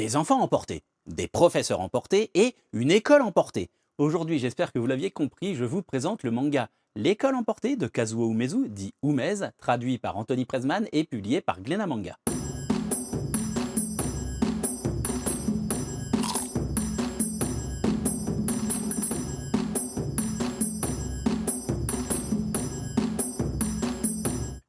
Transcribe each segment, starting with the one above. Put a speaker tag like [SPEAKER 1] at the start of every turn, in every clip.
[SPEAKER 1] des enfants emportés, des professeurs emportés et une école emportée. Aujourd'hui, j'espère que vous l'aviez compris, je vous présente le manga L'école emportée de Kazuo Umezu, dit Umez, traduit par Anthony Pressman et publié par Glénat Manga.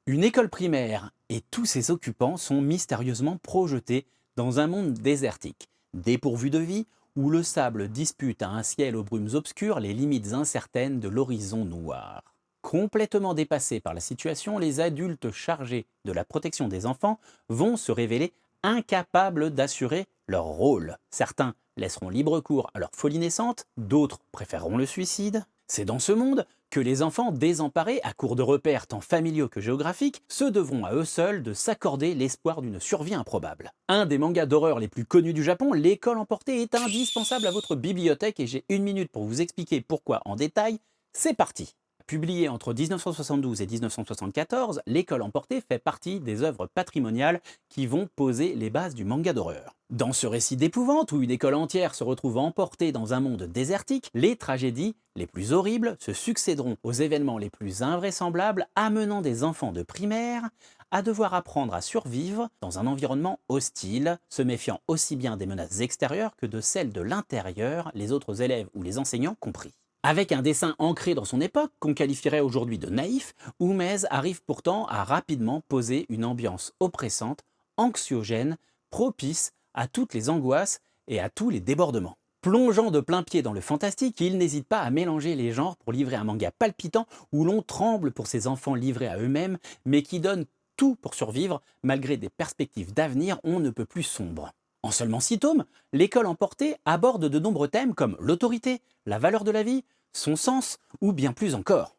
[SPEAKER 1] Une école primaire et tous ses occupants sont mystérieusement projetés dans un monde désertique, dépourvu de vie, où le sable dispute à un ciel aux brumes obscures les limites incertaines de l'horizon noir. Complètement dépassés par la situation, les adultes chargés de la protection des enfants vont se révéler incapables d'assurer leur rôle. Certains laisseront libre cours à leur folie naissante, d'autres préféreront le suicide. C'est dans ce monde que les enfants désemparés, à court de repères tant familiaux que géographiques, se devront à eux seuls de s'accorder l'espoir d'une survie improbable. Un des mangas d'horreur les plus connus du Japon, L'école emportée est indispensable à votre bibliothèque et j'ai une minute pour vous expliquer pourquoi en détail. C'est parti! Publié entre 1972 et 1974, L'école emportée fait partie des œuvres patrimoniales qui vont poser les bases du manga d'horreur. Dans ce récit d'épouvante où une école entière se retrouve emportée dans un monde désertique, les tragédies les plus horribles se succéderont aux événements les plus invraisemblables, amenant des enfants de primaire à devoir apprendre à survivre dans un environnement hostile, se méfiant aussi bien des menaces extérieures que de celles de l'intérieur, les autres élèves ou les enseignants compris. Avec un dessin ancré dans son époque, qu'on qualifierait aujourd'hui de naïf, Umez arrive pourtant à rapidement poser une ambiance oppressante, anxiogène, propice à toutes les angoisses et à tous les débordements. Plongeant de plein pied dans le fantastique, il n'hésite pas à mélanger les genres pour livrer un manga palpitant où l'on tremble pour ces enfants livrés à eux-mêmes, mais qui donnent tout pour survivre malgré des perspectives d'avenir on ne peut plus sombres. En seulement 6 tomes, L'école emportée aborde de nombreux thèmes comme l'autorité, la valeur de la vie, son sens ou bien plus encore.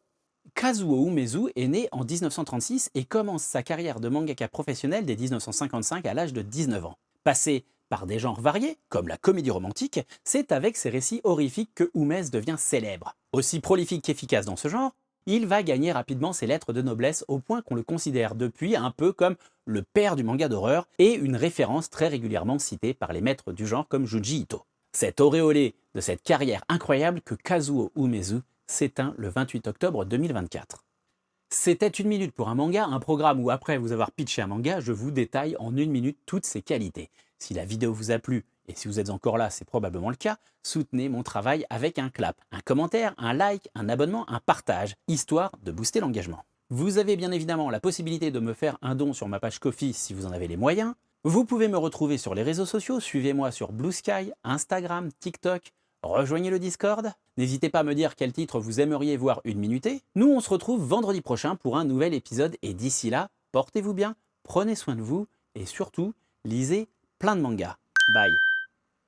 [SPEAKER 1] Kazuo Umezu est né en 1936 et commence sa carrière de mangaka professionnel dès 1955 à l'âge de 19 ans. Passé par des genres variés, comme la comédie romantique, c'est avec ses récits horrifiques que Umez devient célèbre. Aussi prolifique qu'efficace dans ce genre, il va gagner rapidement ses lettres de noblesse au point qu'on le considère depuis un peu comme le père du manga d'horreur et une référence très régulièrement citée par les maîtres du genre comme Junji Ito. C'est auréolé de cette carrière incroyable que Kazuo Umezu s'éteint le 28 octobre 2024. C'était une minute pour un manga, un programme où après vous avoir pitché un manga, je vous détaille en une minute toutes ses qualités. Si la vidéo vous a plu, et si vous êtes encore là, c'est probablement le cas, soutenez mon travail avec un clap, un commentaire, un like, un abonnement, un partage, histoire de booster l'engagement. Vous avez bien évidemment la possibilité de me faire un don sur ma page Ko-fi si vous en avez les moyens. Vous pouvez me retrouver sur les réseaux sociaux, suivez-moi sur Blue Sky, Instagram, TikTok, rejoignez le Discord. N'hésitez pas à me dire quel titre vous aimeriez voir une minutée. Nous, on se retrouve vendredi prochain pour un nouvel épisode et d'ici là, portez-vous bien, prenez soin de vous et surtout, lisez plein de mangas. Bye.